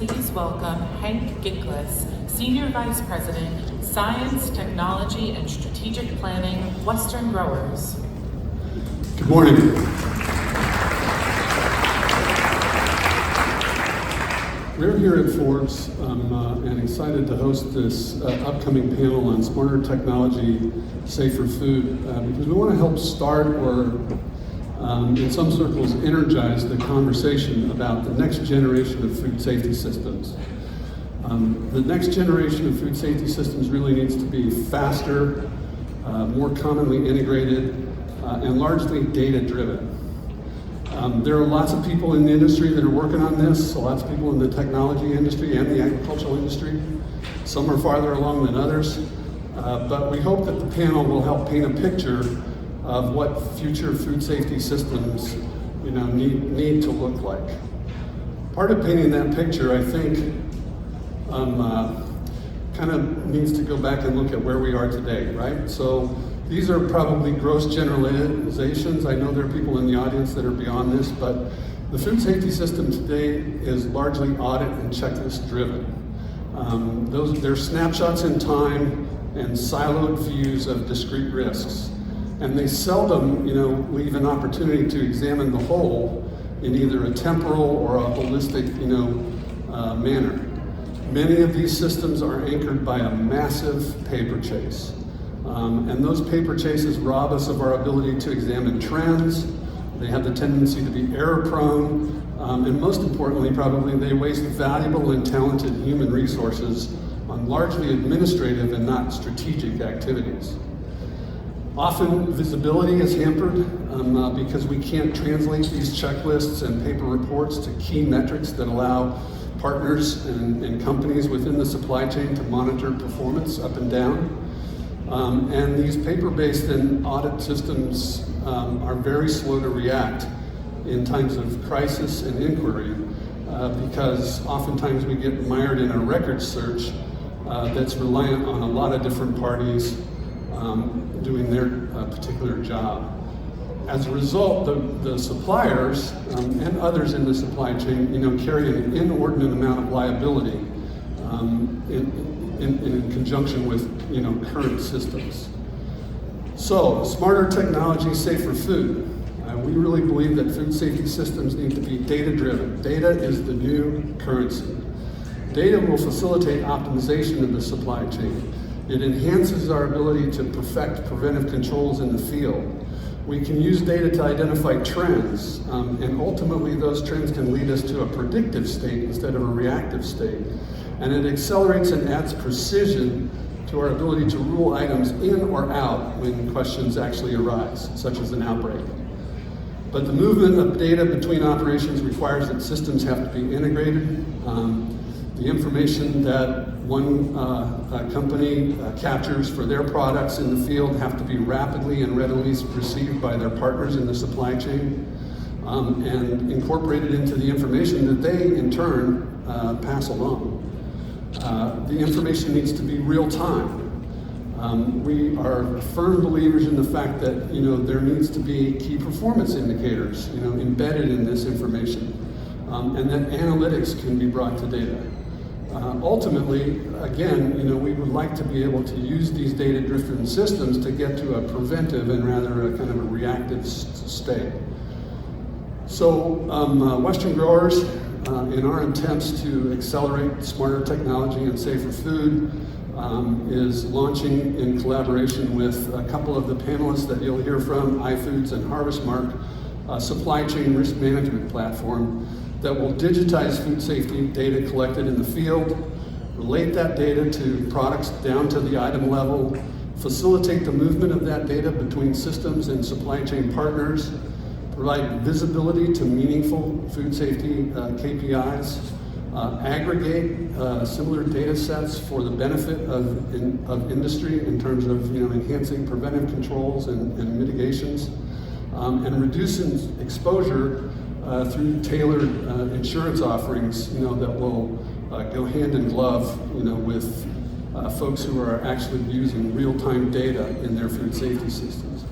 please welcome Hank Gickless, Senior Vice President, Science, Technology, and Strategic Planning, Western Growers. Good morning. We're here at Forbes and excited to host this upcoming panel on smarter technology, safer food, because we want to help start or in some circles energize the conversation about the next generation of food safety systems. The next generation of food safety systems really needs to be faster, more commonly integrated, and largely data-driven. There are lots of people in the industry that are working on this, lots of people in the technology industry and the agricultural industry. Some are farther along than others, but we hope that the panel will help paint a picture of what future food safety systems need to look like. Part of painting that picture, I think, kind of needs to go back and look at where we are today, right? So these are probably gross generalizations. I know there are people in the audience that are beyond this, but the food safety system today is largely audit and checklist driven. They're snapshots in time and siloed views of discrete risks. And they seldom, leave an opportunity to examine the whole in either a temporal or a holistic, manner. Many of these systems are anchored by a massive paper chase. And those paper chases rob us of our ability to examine trends. They have the tendency to be error prone. And most importantly, probably, they waste valuable and talented human resources on largely administrative and not strategic activities. Often visibility is hampered because we can't translate these checklists and paper reports to key metrics that allow partners and companies within the supply chain to monitor performance up and down. And these paper-based and audit systems are very slow to react in times of crisis and inquiry because oftentimes we get mired in a record search that's reliant on a lot of different parties doing their particular job. As a result, the suppliers and others in the supply chain, carry an inordinate amount of liability in conjunction with, current systems. So, smarter technology, safer food. We really believe that food safety systems need to be data-driven. Data is the new currency. Data will facilitate optimization of the supply chain. It enhances our ability to perfect preventive controls in the field. We can use data to identify trends, and ultimately those trends can lead us to a predictive state instead of a reactive state. And it accelerates and adds precision to our ability to rule items in or out when questions actually arise, such as an outbreak. But the movement of data between operations requires that systems have to be integrated. The information that one company captures for their products in the field have to be rapidly and readily received by their partners in the supply chain and incorporated into the information that they, in turn, pass along. The information needs to be real time. We are firm believers in the fact that there needs to be key performance indicators embedded in this information, and that analytics can be brought to data. Ultimately, again, we would like to be able to use these data-driven systems to get to a preventive and rather a kind of a reactive state. So, Western Growers, in our attempts to accelerate smarter technology and safer food, is launching in collaboration with a couple of the panelists that you'll hear from, iFoods and HarvestMark, a supply chain risk management platform that will digitize food safety data collected in the field, relate that data to products down to the item level, facilitate the movement of that data between systems and supply chain partners, provide visibility to meaningful food safety KPIs, aggregate similar data sets for the benefit of industry in terms of enhancing preventive controls and mitigations, and reducing exposure through tailored insurance offerings, that will go hand in glove, with folks who are actually using real-time data in their food safety systems.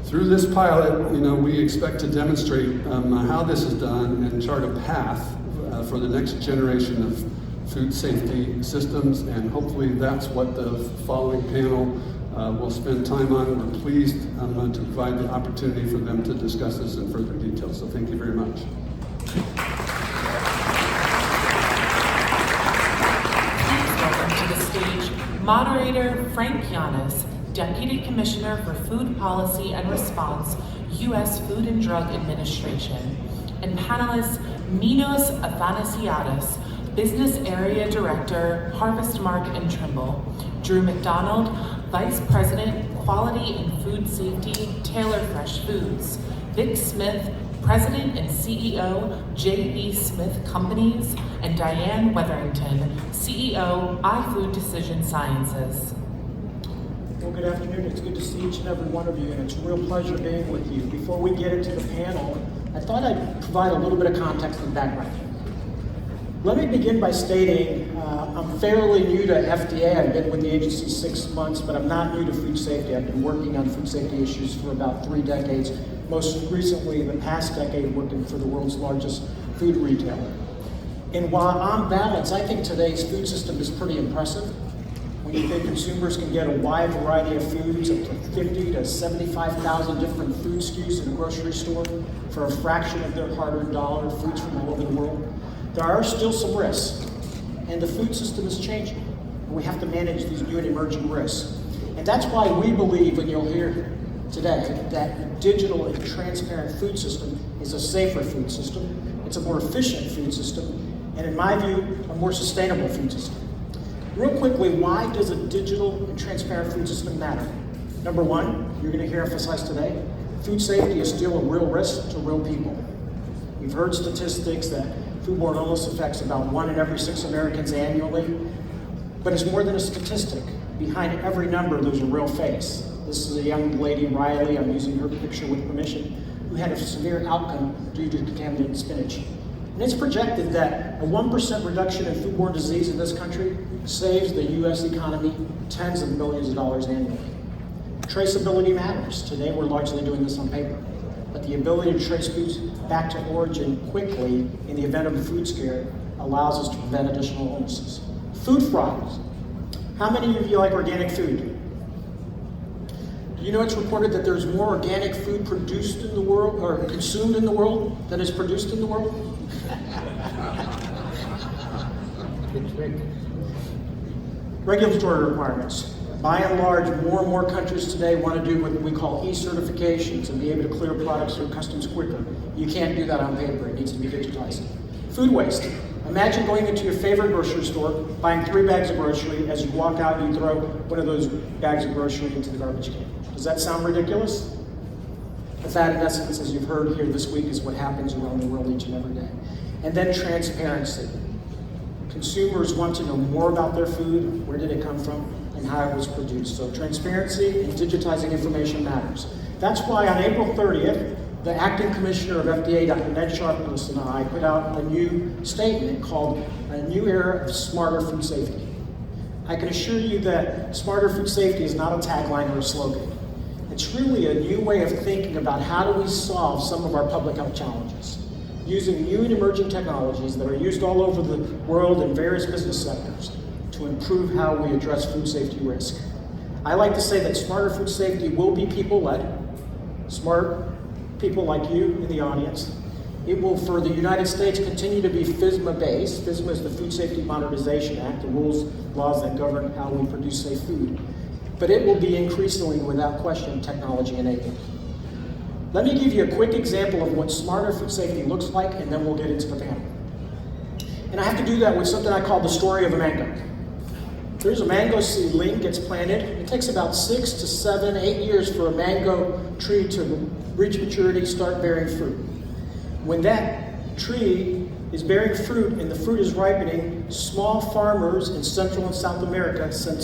Through this pilot, we expect to demonstrate how this is done and chart a path for the next generation of food safety systems, and hopefully that's what the following panel will spend time on. We're pleased to provide the opportunity for them to discuss this in further detail. So thank you very much. Please welcome to the stage Moderator Frank Yanis, Deputy Commissioner for Food Policy and Response, U.S. Food and Drug Administration, and panelists Minos Athanasiadis, Business Area Director, Harvest Mark and Trimble, Drew McDonald, Vice President, Quality and Food Safety, Taylor Fresh Foods, Vic Smith, President and CEO, J.E. Smith Companies, and Diane Wetherington, CEO, iFood Decision Sciences. Well, good afternoon. It's good to see each and every one of you, and it's a real pleasure being with you. Before we get into the panel, I thought I'd provide a little bit of context and background. Let me begin by stating I'm fairly new to FDA. I've been with the agency 6 months, but I'm not new to food safety. I've been working on food safety issues for about 3 decades, most recently the past decade working for the world's largest food retailer. And while on balance, I think today's food system is pretty impressive. When you think consumers can get a wide variety of foods, up to 50 to 75,000 different food SKUs in a grocery store for a fraction of their hard-earned dollar, foods from all over the world, there are still some risks, and the food system is changing. We have to manage these new and emerging risks. And that's why we believe, and you'll hear today, that a digital and transparent food system is a safer food system, it's a more efficient food system, and in my view, a more sustainable food system. Real quickly, why does a digital and transparent food system matter? Number one, you're going to hear emphasized today, food safety is still a real risk to real people. We've heard statistics that foodborne illness affects about 1 in every 6 Americans annually, but it's more than a statistic. Behind every number, there's a real face. This is a young lady, Riley, I'm using her picture with permission, who had a severe outcome due to contaminated spinach. And it's projected that a 1% reduction in foodborne disease in this country saves the U.S. economy tens of millions of dollars annually. Traceability matters. Today we're largely doing this on paper. But the ability to trace foods back to origin quickly in the event of a food scare allows us to prevent additional illnesses. Food fraud. How many of you like organic food? Do you know it's reported that there's more organic food produced in the world, or consumed in the world, than is produced in the world? Regulatory requirements. By and large, more and more countries today want to do what we call e-certifications and be able to clear products through customs quicker. You can't do that on paper. It needs to be digitized. Food waste. Imagine going into your favorite grocery store, buying 3 bags of grocery. As you walk out, you throw one of those bags of grocery into the garbage can. Does that sound ridiculous? But that, in essence, as you've heard here this week, is what happens around the world each and every day. And then transparency. Consumers want to know more about their food, where did it come from, and how it was produced. So transparency and digitizing information matters. That's why on April 30th, the acting commissioner of FDA, Dr. Ned Sharpless, and I put out a new statement called A New Era of Smarter Food Safety. I can assure you that smarter food safety is not a tagline or a slogan. It's really a new way of thinking about how do we solve some of our public health challenges, using new and emerging technologies that are used all over the world in various business sectors to improve how we address food safety risk. I like to say that smarter food safety will be people-led, smart people like you in the audience. It will, for the United States, continue to be FSMA-based. FSMA is the Food Safety Modernization Act, the rules, laws that govern how we produce safe food. But it will be increasingly, without question, technology-enabled. Let me give you a quick example of what smarter food safety looks like, and then we'll get into the panel. And I have to do that with something I call the story of a mango. There's a mango seedling, gets planted. It takes about 6 to 7, 8 years for a mango tree to reach maturity, start bearing fruit. When that tree is bearing fruit and the fruit is ripening, small farmers in Central and South America send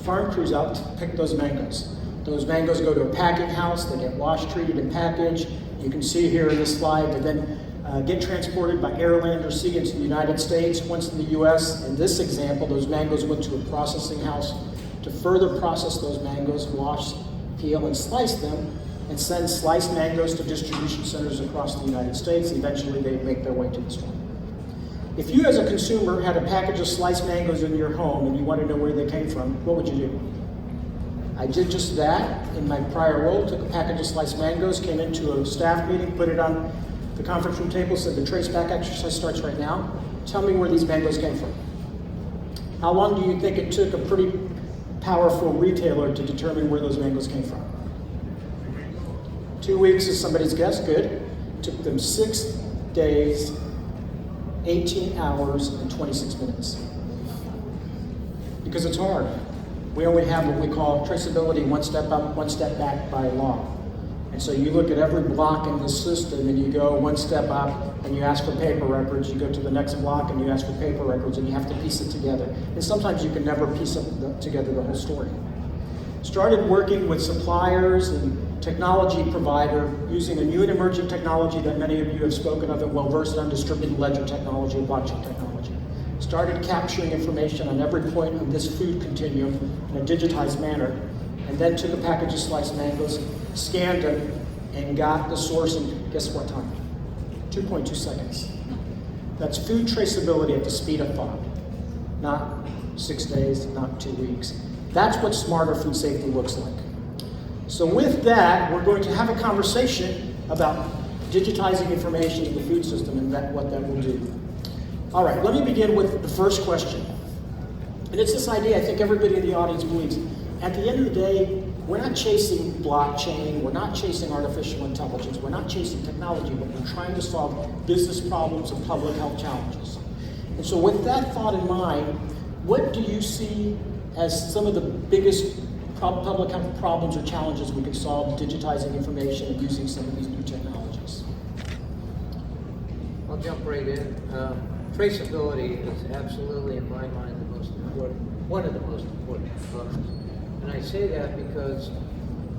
farm crews out to pick those mangoes. Those mangoes go to a packing house, they get washed, treated, and packaged. You can see here in this slide, they then get transported by air, land, or sea into the United States. Once in the US, in this example, those mangoes went to a processing house to further process those mangoes, wash, peel, and slice them, and send sliced mangoes to distribution centers across the United States. Eventually, they make their way to the store. If you as a consumer had a package of sliced mangoes in your home and you wanted to know where they came from, what would you do? I did just that in my prior role, took a package of sliced mangoes, came into a staff meeting, put it on the conference room table, said the trace back exercise starts right now. Tell me where these mangoes came from. How long do you think it took a pretty powerful retailer to determine where those mangoes came from? 2 weeks is somebody's guess, good. Took them 6 days, 18 hours, and 26 minutes. Because it's hard. We only have what we call traceability, one step up, one step back by law. And so you look at every block in the system and you go one step up and you ask for paper records, you go to the next block and you ask for paper records and you have to piece it together. And sometimes you can never piece together the whole story. Started working with suppliers and technology provider using a new and emerging technology that many of you have spoken of and well-versed on, distributed ledger technology, blockchain technology. Started capturing information on every point of this food continuum in a digitized manner, and then took a package of sliced mangoes, scanned them, and got the source in, guess what time? 2.2 seconds. That's food traceability at the speed of thought. Not 6 days, not 2 weeks. That's what smarter food safety looks like. So with that, we're going to have a conversation about digitizing information in the food system and what that will do. All right, let me begin with the first question. And it's this idea I think everybody in the audience believes. At the end of the day, we're not chasing blockchain, we're not chasing artificial intelligence, we're not chasing technology, but we're trying to solve business problems and public health challenges. And so with that thought in mind, what do you see as some of the biggest public health problems or challenges we can solve digitizing information and using some of these new technologies? I'll jump right in. Traceability is absolutely, in my mind, the most important, one of the most important components. And I say that because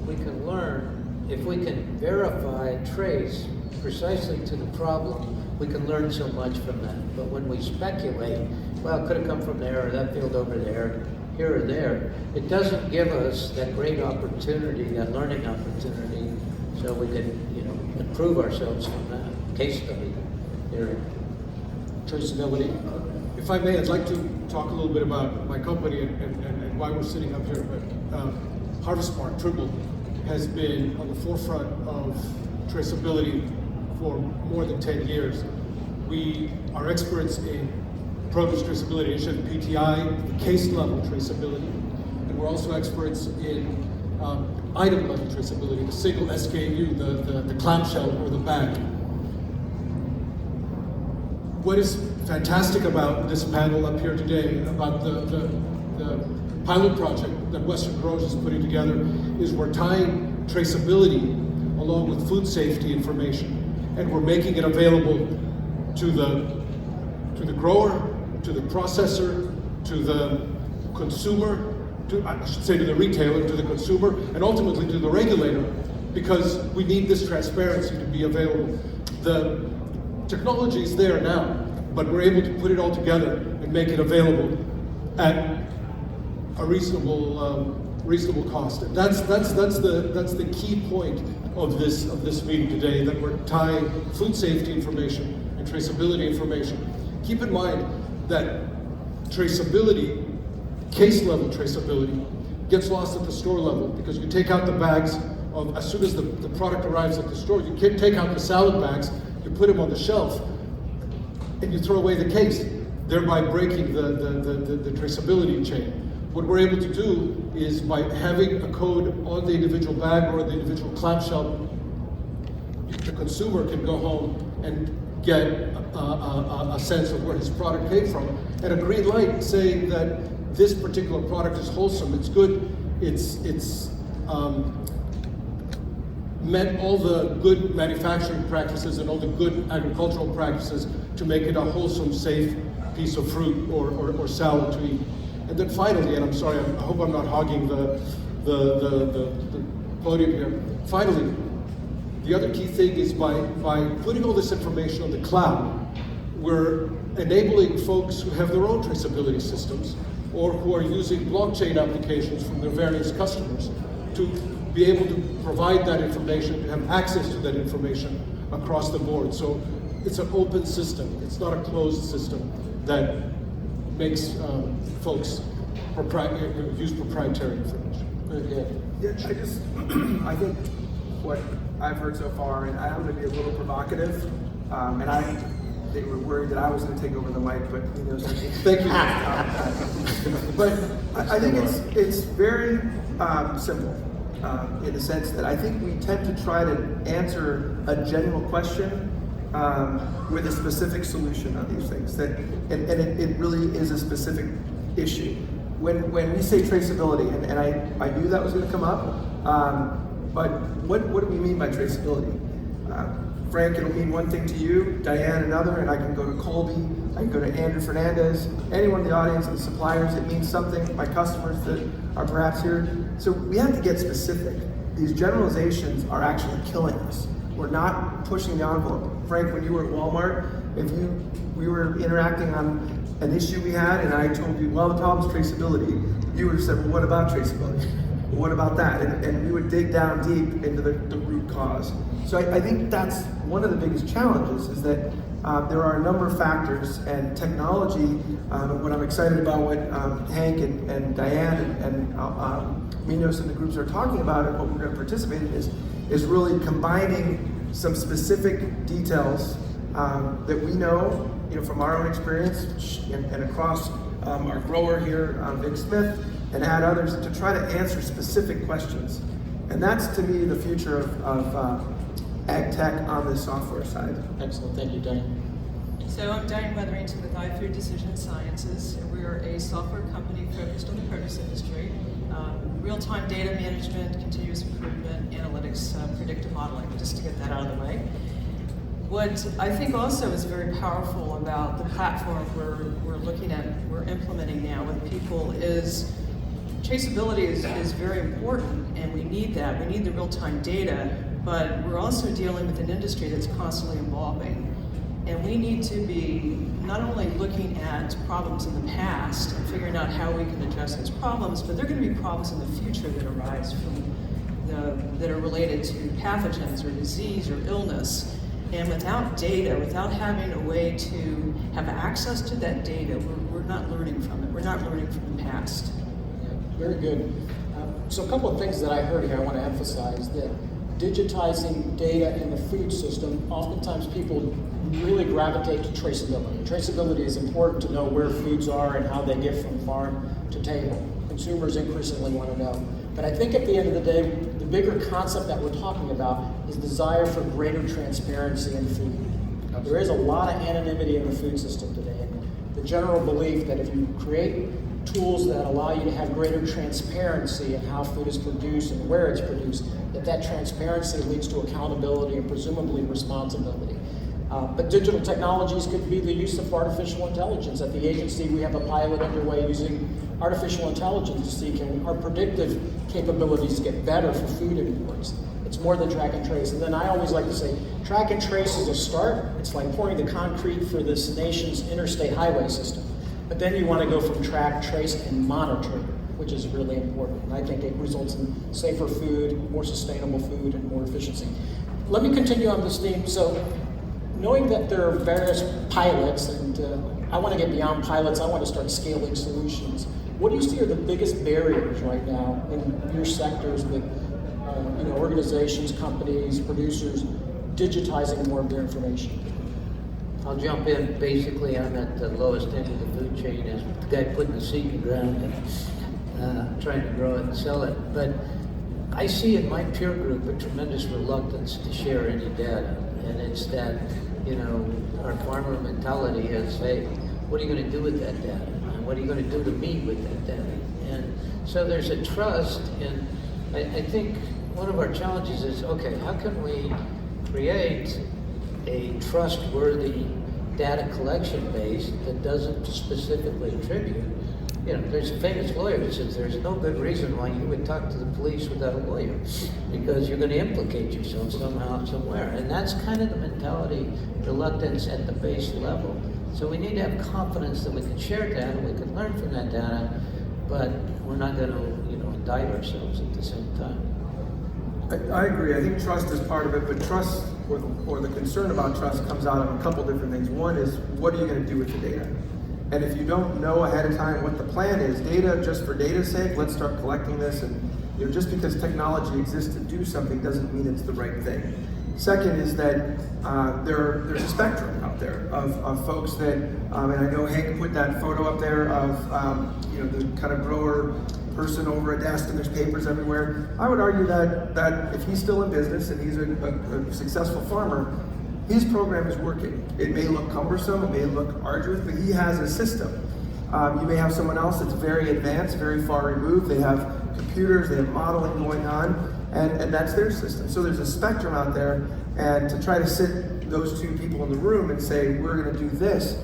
we can learn, if we can verify, trace precisely to the problem, we can learn so much from that. But when we speculate, well, it could have come from there, or that field over there, here or there, it doesn't give us that great opportunity, that learning opportunity, so we can, improve ourselves from that case study area. Traceability. If I may, I'd like to talk a little bit about my company and why we're sitting up here. HarvestMart, Trimble, has been on the forefront of traceability for more than 10 years. We are experts in produce traceability, PTI, the case level traceability, and we're also experts in item level traceability, the single SKU, the clamshell or the bag. What is fantastic about this panel up here today, about the pilot project that Western Growers is putting together, is we're tying traceability along with food safety information, and we're making it available to the grower, to the processor, to the consumer, I should say to the retailer, to the consumer, and ultimately to the regulator, because we need this transparency to be available. The technology is there now, but we're able to put it all together and make it available at a reasonable cost. And that's the key point of this meeting today, that we're tying food safety information and traceability information. Keep in mind that traceability, case level traceability, gets lost at the store level, because you take out the bags as soon as the product arrives at the store. You can't take out the salad bags, you put them on the shelf, and you throw away the case, thereby breaking the traceability chain. What we're able to do is, by having a code on the individual bag or the individual clamshell, the consumer can go home and get a sense of where his product came from, and a green light saying that this particular product is wholesome, it's good, it's met all the good manufacturing practices and all the good agricultural practices to make it a wholesome, safe piece of fruit or salad to eat. And then finally, and I'm sorry, I hope I'm not hogging the podium here. Finally, the other key thing is by putting all this information on the cloud, we're enabling folks who have their own traceability systems or who are using blockchain applications from their various customers to be able to provide that information, to have access to that information across the board. So it's an open system. It's not a closed system that makes folks use proprietary information. Very good. Yeah, I think what I've heard so far, and I'm going to be a little provocative, and they were worried that I was going to take over the mic, but you know, Thank you. but I think it's very simple in the sense that I think we tend to try to answer a general question with a specific solution on these things. And it really is a specific issue. When we say traceability, and I knew that was going to come up, but what do we mean by traceability? Frank, it'll mean one thing to you, Diane another, and I can go to Colby, I can go to Andrew Fernandez, anyone in the audience and suppliers, it means something, my customers that are perhaps here. So we have to get specific. These generalizations are actually killing us. We're not pushing the envelope. Frank, when you were at Walmart, we were interacting on an issue we had, and I told you, well, the problem is traceability. You would have said, well, what about traceability? Well, what about that? And we would dig down deep into the root cause. So I think that's one of the biggest challenges, is that there are a number of factors, and technology, what I'm excited about what Hank and Diane and Minos and the groups are talking about, and what we're going to participate in is really combining some specific details that we know, from our own experience and across our grower here, Vic Smith, and add others to try to answer specific questions. And that's, to me, the future of AgTech on the software side. Excellent, thank you, Diane. So I'm Diane Weatherington with iFood Decision Sciences. We are a software company focused on the produce industry. Real-time data management, continuous improvement, analytics, predictive modeling, just to get that out of the way. What I think also is very powerful about the platform we're implementing now with people is traceability is very important, and we need that. We need the real-time data, but we're also dealing with an industry that's constantly evolving. And we need to be not only looking at problems in the past and figuring out how we can address those problems, but there are going to be problems in the future that arise that are related to pathogens or disease or illness. And without data, without having a way to have access to that data, we're not learning from it. We're not learning from the past. Yeah, very good. So a couple of things that I heard here I want to emphasize, that digitizing data in the food system, oftentimes people really gravitate to traceability. Traceability is important to know where foods are and how they get from farm to table. Consumers increasingly want to know. But I think at the end of the day, the bigger concept that we're talking about is desire for greater transparency in food. There is a lot of anonymity in the food system today. And the general belief that if you create tools that allow you to have greater transparency in how food is produced and where it's produced, that transparency leads to accountability and presumably responsibility. But digital technologies could be the use of artificial intelligence. At the agency, we have a pilot underway using artificial intelligence to see can our predictive capabilities get better for food imports. It's more than track and trace. And then I always like to say, track and trace is a start. It's like pouring the concrete for this nation's interstate highway system. But then you want to go from track, trace, and monitor, which is really important. And I think it results in safer food, more sustainable food, and more efficiency. Let me continue on this theme. So, knowing that there are various pilots, and I want to get beyond pilots, I want to start scaling solutions. What do you see are the biggest barriers right now in your sectors with organizations, companies, producers, digitizing more of their information? I'll jump in. Basically, I'm at the lowest end of the food chain as the guy putting the seed in the ground and trying to grow it and sell it. But I see in my peer group a tremendous reluctance to share any data. And it's that, our farmer mentality is, hey, what are you going to do with that data? And what are you going to do to me with that data? And so there's a trust, and I think one of our challenges is, okay, how can we create a trustworthy data collection base that doesn't specifically attribute? There's a famous lawyer that says there's no good reason why you would talk to the police without a lawyer, because you're going to implicate yourself somehow, somewhere. And that's kind of the mentality, reluctance at the base level. So we need to have confidence that we can share data, we can learn from that data, but we're not going to, indict ourselves at the same time. I agree. I think trust is part of it, but trust or the concern about trust comes out of a couple different things. One is, what are you going to do with the data? And if you don't know ahead of time what the plan is, data just for data's sake, let's start collecting this, and just because technology exists to do something doesn't mean it's the right thing. Second is that there's a spectrum out there of folks that, and I know Hank put that photo up there of the kind of grower person over a desk and there's papers everywhere. I would argue that if he's still in business and he's a successful farmer, his program is working. It may look cumbersome, it may look arduous, but he has a system. You may have someone else that's very advanced, very far removed. They have computers, they have modeling going on, and that's their system. So there's a spectrum out there, and to try to sit those two people in the room and say, we're gonna do this,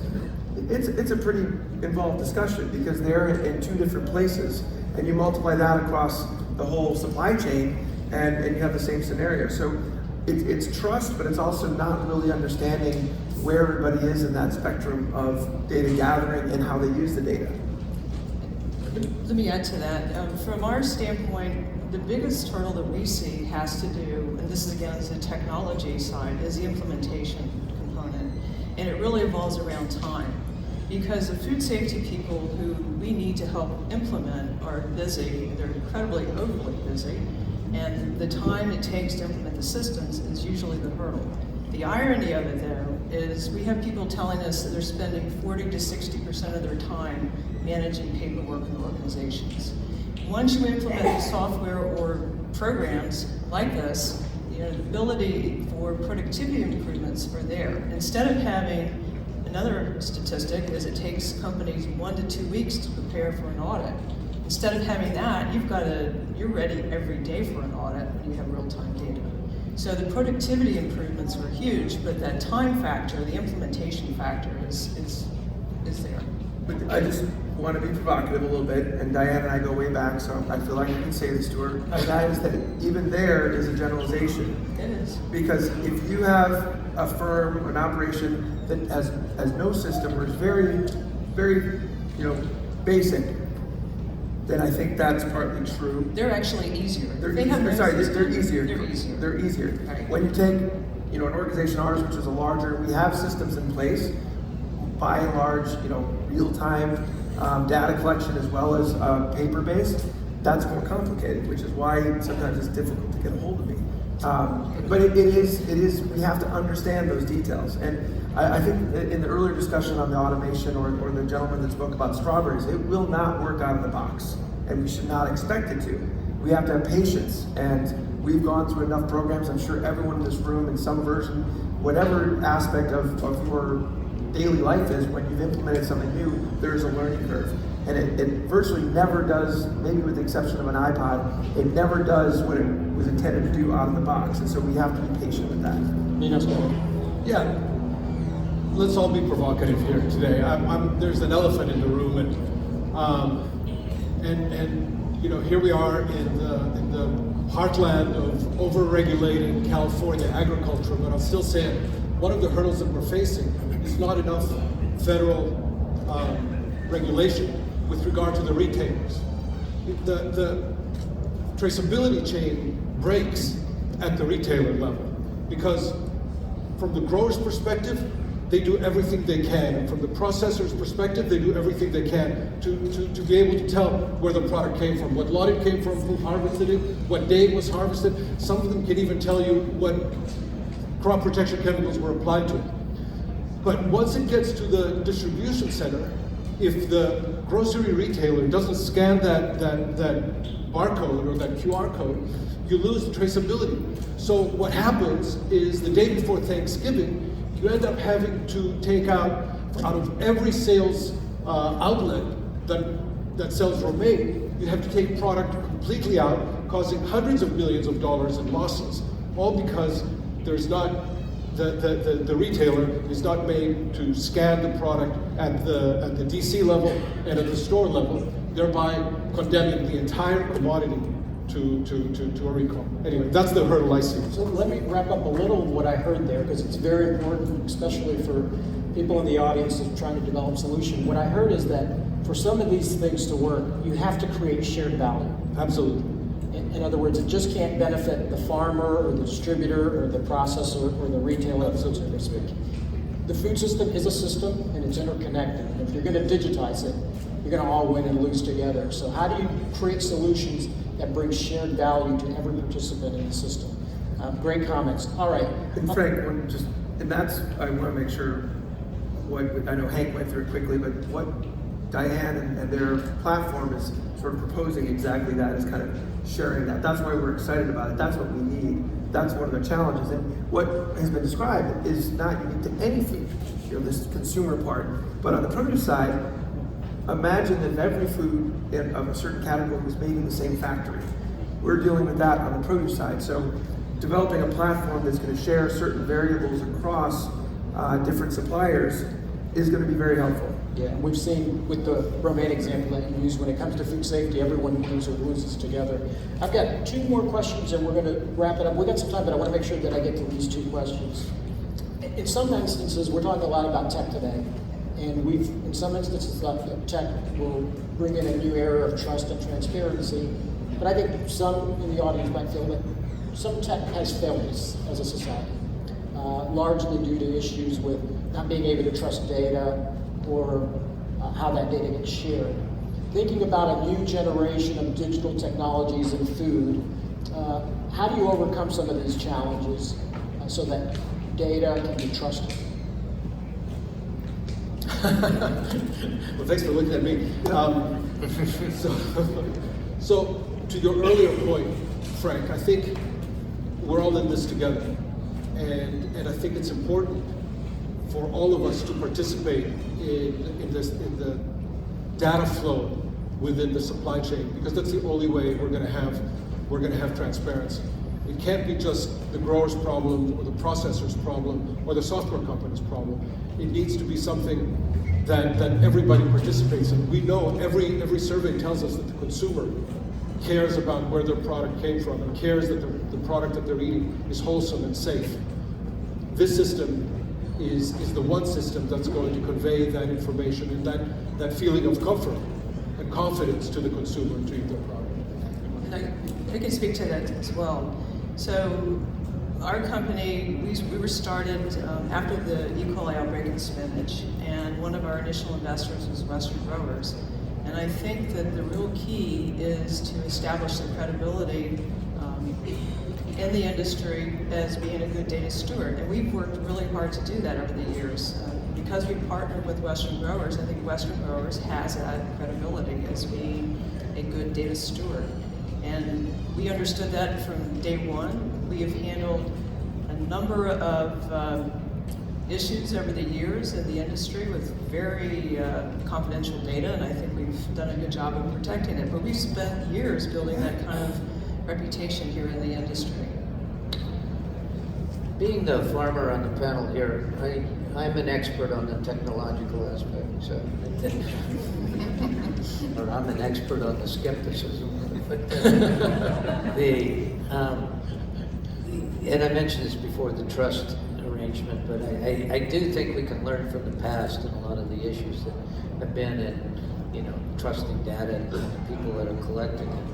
it's a pretty involved discussion because they're in two different places, and you multiply that across the whole supply chain, and you have the same scenario. So it's trust, but it's also not really understanding where everybody is in that spectrum of data gathering and how they use the data. Let me add to that. From our standpoint, the biggest hurdle that we see has to do, and this is again is the technology side, is the implementation component. And it really revolves around time. Because the food safety people who we need to help implement are busy, they're incredibly overly busy, and the time it takes to implement the systems is usually the hurdle. The irony of it though is we have people telling us that they're spending 40 to 60% of their time managing paperwork in organizations. Once you implement the software or programs like this, the ability for productivity improvements are there. Instead of having, another statistic is it takes companies 1 to 2 weeks to prepare for an audit. Instead of having that, you're ready every day for an audit when you have real-time data. So the productivity improvements are huge, but that time factor, the implementation factor is there. But I just want to be provocative a little bit, and Diane and I go way back, so I feel like I can say this to her. And that is that even there is a generalization. It is. Because if you have a firm, an operation that has no system or is very, very, basic, then I think that's partly true. They're actually easier. They're They easier. have no Sorry, system, they're easier. They're easier. They're easier. Right. When you take, an organization ours, which is a larger, we have systems in place. By and large, real-time data collection as well as paper-based. That's more complicated, which is why sometimes it's difficult to get a hold of me. But it is. We have to understand those details. And I think in the earlier discussion on the automation or the gentleman that spoke about strawberries, it will not work out of the box, and we should not expect it to. We have to have patience, and we've gone through enough programs. I'm sure everyone in this room, in some version, whatever aspect of your daily life is, when you've implemented something new, there's a learning curve. And it virtually never does, maybe with the exception of an iPod, it never does what it was intended to do out of the box. And so we have to be patient with that. Yeah, let's all be provocative here today. There's an elephant in the room, and here we are in the heartland of over-regulated California agriculture. But I'll still say it. One of the hurdles that we're facing is not enough federal regulation with regard to the retailers. The traceability chain breaks at the retailer level because from the grower's perspective, they do everything they can. And from the processor's perspective, they do everything they can to be able to tell where the product came from, what lot it came from, who harvested it, what day it was harvested. Some of them can even tell you what crop protection chemicals were applied to it. But once it gets to the distribution center, if the grocery retailer doesn't scan that barcode or that QR code, you lose the traceability. So what happens is the day before Thanksgiving, you end up having to take out of every sales outlet that sells romaine, you have to take product completely out, causing hundreds of millions of dollars in losses, all because there's not the retailer is not made to scan the product at the DC level and at the store level, thereby condemning the entire commodity to a recall. Anyway, that's the hurdle I see. So let me wrap up a little of what I heard there, because it's very important, especially for people in the audience that are trying to develop solution. What I heard is that for some of these things to work, you have to create shared value. Absolutely. In other words, it just can't benefit the farmer or the distributor or the processor or the retailer, so to speak. The food system is a system and it's interconnected. And if you're going to digitize it, you're going to all win and lose together. So how do you create solutions that bring shared value to every participant in the system? Great comments. All right. And Frank, I want to make sure I know Hank went through it quickly, but what Diane and their platform is sort of proposing exactly that, is kind of sharing that. That's why we're excited about it. That's what we need. That's one of the challenges. And what has been described is not unique to any food, this consumer part. But on the produce side, imagine if every food of a certain category was made in the same factory. We're dealing with that on the produce side. So developing a platform that's going to share certain variables across different suppliers is going to be very helpful. Yeah, we've seen with the Romaine example that you used, when it comes to food safety, everyone wins or loses together. I've got 2 more questions and we're going to wrap it up. We've got some time, but I want to make sure that I get to these 2 questions. In some instances, we're talking a lot about tech today. And in some instances, tech will bring in a new era of trust and transparency. But I think some in the audience might feel that some tech has failed us as a society, largely due to issues with not being able to trust data or how that data gets shared. Thinking about a new generation of digital technologies in food, how do you overcome some of these challenges so that data can be trusted? Well, thanks for looking at me. So to your earlier point, Frank, I think we're all in this together. And I think it's important for all of us to participate in the data flow within the supply chain, because that's the only way we're going to have transparency. It can't be just the grower's problem or the processor's problem or the software company's problem. It needs to be something that everybody participates in. We know every survey tells us that the consumer cares about where their product came from and cares that the product that they're eating is wholesome and safe. This system is the one system that's going to convey that information and that feeling of comfort and confidence to the consumer to eat their product. And I can speak to that as well. So our company, we were started after the E. coli outbreak in spinach, and one of our initial investors was Western Growers. And I think that the real key is to establish the credibility in the industry as being a good data steward. And we've worked really hard to do that over the years. Because we partnered with Western Growers, I think Western Growers has that credibility as being a good data steward. And we understood that from day one. We have handled a number of issues over the years in the industry with very confidential data, and I think we've done a good job of protecting it. But we've spent years building that kind of reputation here in the industry. Being the farmer on the panel here, I'm an expert on the technological aspect, so or I'm an expert on the skepticism. But and I mentioned this before, the trust arrangement, but I do think we can learn from the past and a lot of the issues that have been in, trusting data and the people that are collecting it.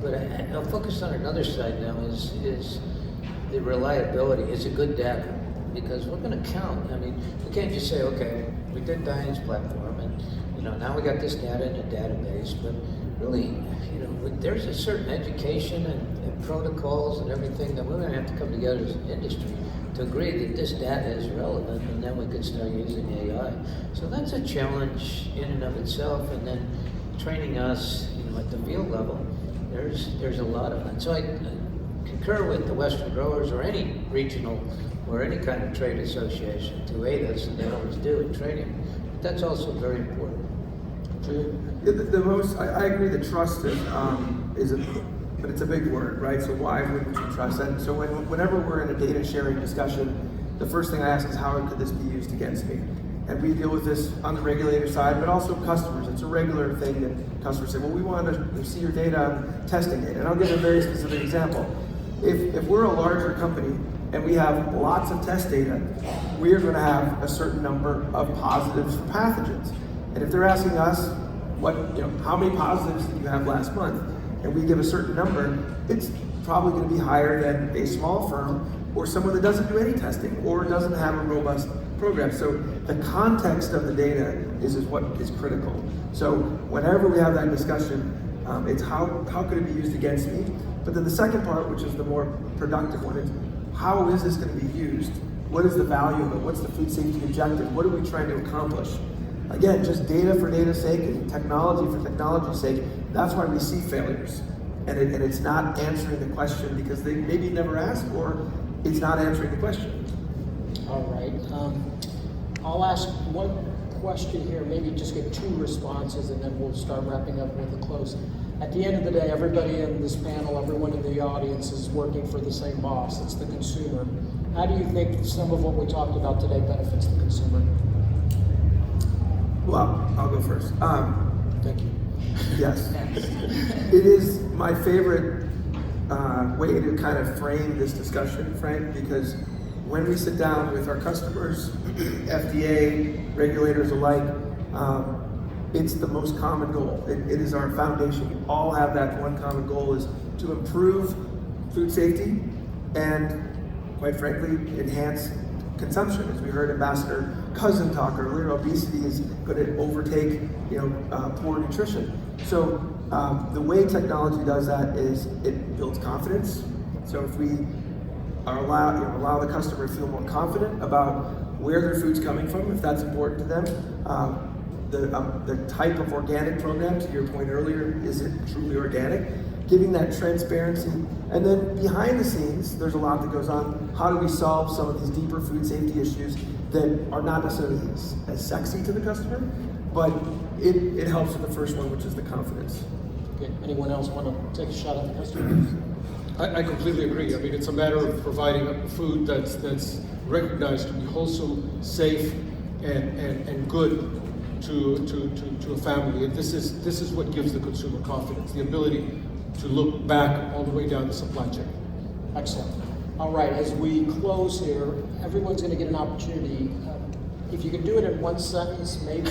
But I'll focus on another side now is the reliability. Is it good data? Because we're going to count. I mean, we can't just say, okay, we did Diane's platform and, now we got this data in a database, but really, there's a certain education and protocols and everything that we're going to have to come together as an industry to agree that this data is relevant, and then we could start using AI. So that's a challenge in and of itself, and then training us, at the field level, there's a lot of that. So I concur with the Western Growers or any regional or any kind of trade association to aid us, and they always do in training. But that's also very important. I agree that trust but it's a big word, right? So why wouldn't you trust that? So whenever we're in a data sharing discussion, the first thing I ask is how could this be used against me? And we deal with this on the regulator side, but also customers. It's a regular thing that customers say, well, we want to see your data on testing it. And I'll give a very specific example. If we're a larger company and we have lots of test data, we are going to have a certain number of positives for pathogens. And if they're asking us, how many positives did you have last month? and we give a certain number, it's probably going to be higher than a small firm or someone that doesn't do any testing or doesn't have a robust program. So the context of the data is what is critical. So whenever we have that discussion, it's how could it be used against me? But then the second part, which is the more productive one, is how is this going to be used? What is the value of it? What's the food safety objective? What are we trying to accomplish? Again, just data for data's sake and technology for technology's sake, that's why we see failures. And it's not answering the question because they maybe never asked, or it's not answering the question. All right. I'll ask one question here, maybe just get 2 responses, and then we'll start wrapping up with a close. At the end of the day, everybody in this panel, everyone in the audience is working for the same boss. It's the consumer. How do you think some of what we talked about today benefits the consumer? Well, I'll go first. Thank you. Yes. It is my favorite way to kind of frame this discussion, Frank, because when we sit down with our customers, FDA, regulators alike, it's the most common goal. It is our foundation. We all have that one common goal, is to improve food safety and, quite frankly, enhance consumption. As we heard Ambassador Cousin talk earlier, obesity is going to overtake, poor nutrition. So the way technology does that is it builds confidence. So if we are allow the customer to feel more confident about where their food's coming from, if that's important to them, the type of organic program, to your point earlier, is it truly organic? Giving that transparency. And then behind the scenes, there's a lot that goes on. How do we solve some of these deeper food safety issues that are not necessarily as sexy to the customer, but it helps with the first one, which is the confidence. Okay. Anyone else want to take a shot at the customer? I completely agree. I mean, it's a matter of providing a food that's recognized to be wholesome, safe, and good to a family. And this is what gives the consumer confidence, the ability to look back all the way down the supply chain. Excellent. All right, as we close here, everyone's going to get an opportunity. If you could do it in 1 sentence, maybe.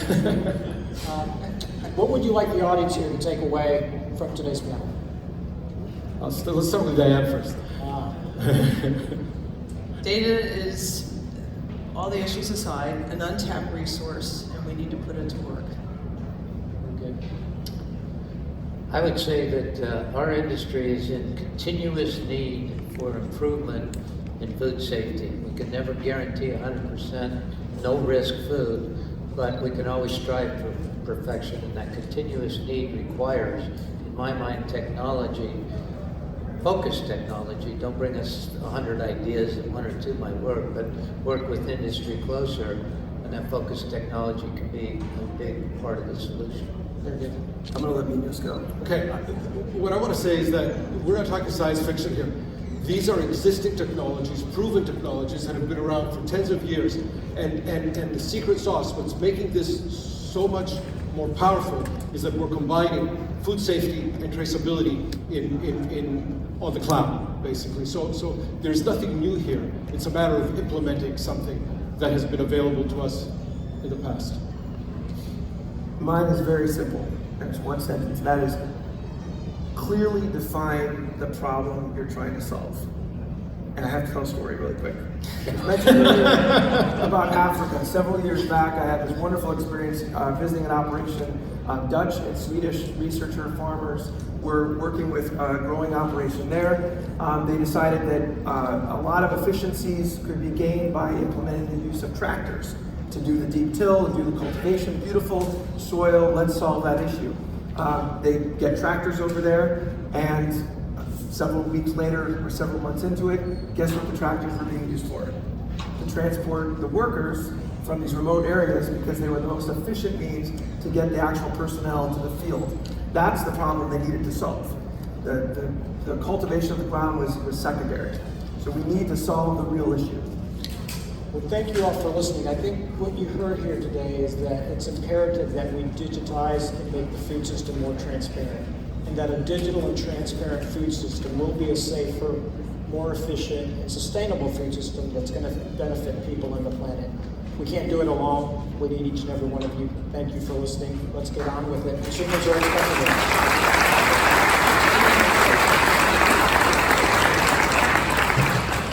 What would you like the audience here to take away from today's panel? Let's start with Diane first. Data is, all the issues aside, an untapped resource, and we need to put it to work. Okay. I would say that our industry is in continuous need for improvement in food safety. We can never guarantee 100% no-risk food, but we can always strive for perfection, and that continuous need requires, in my mind, technology, focused technology. Don't bring us 100 ideas and 1 or 2 might work, but work with industry closer, and that focused technology can be a big part of the solution. Very good. I'm going to let Minos go. Okay, what I want to say is that we're not talking science fiction here. These are existing technologies, proven technologies that have been around for tens of years. And the secret sauce, what's making this so much more powerful, is that we're combining food safety and traceability on the cloud, basically. So there's nothing new here. It's a matter of implementing something that has been available to us in the past. Mine is very simple. There's 1 sentence. That is, clearly define the problem you're trying to solve. And I have to tell a story really quick. I mentioned earlier about Africa. Several years back, I had this wonderful experience visiting an operation. Dutch and Swedish researcher farmers were working with a growing operation there. They decided that a lot of efficiencies could be gained by implementing the use of tractors to do the deep till, do the cultivation. Beautiful soil, let's solve that issue. They get tractors over there, and several weeks later, or several months into it, guess what the tractors were being used for? To transport the workers from these remote areas, because they were the most efficient means to get the actual personnel to the field. That's the problem they needed to solve. The cultivation of the ground was secondary. So we need to solve the real issue. Well, thank you all for listening. I think what you heard here today is that it's imperative that we digitize and make the food system more transparent, and that a digital and transparent food system will be a safer, more efficient, and sustainable food system that's going to benefit people and the planet. We can't do it alone. We need each and every one of you. Thank you for listening. Let's get on with it. Consumers are expecting it.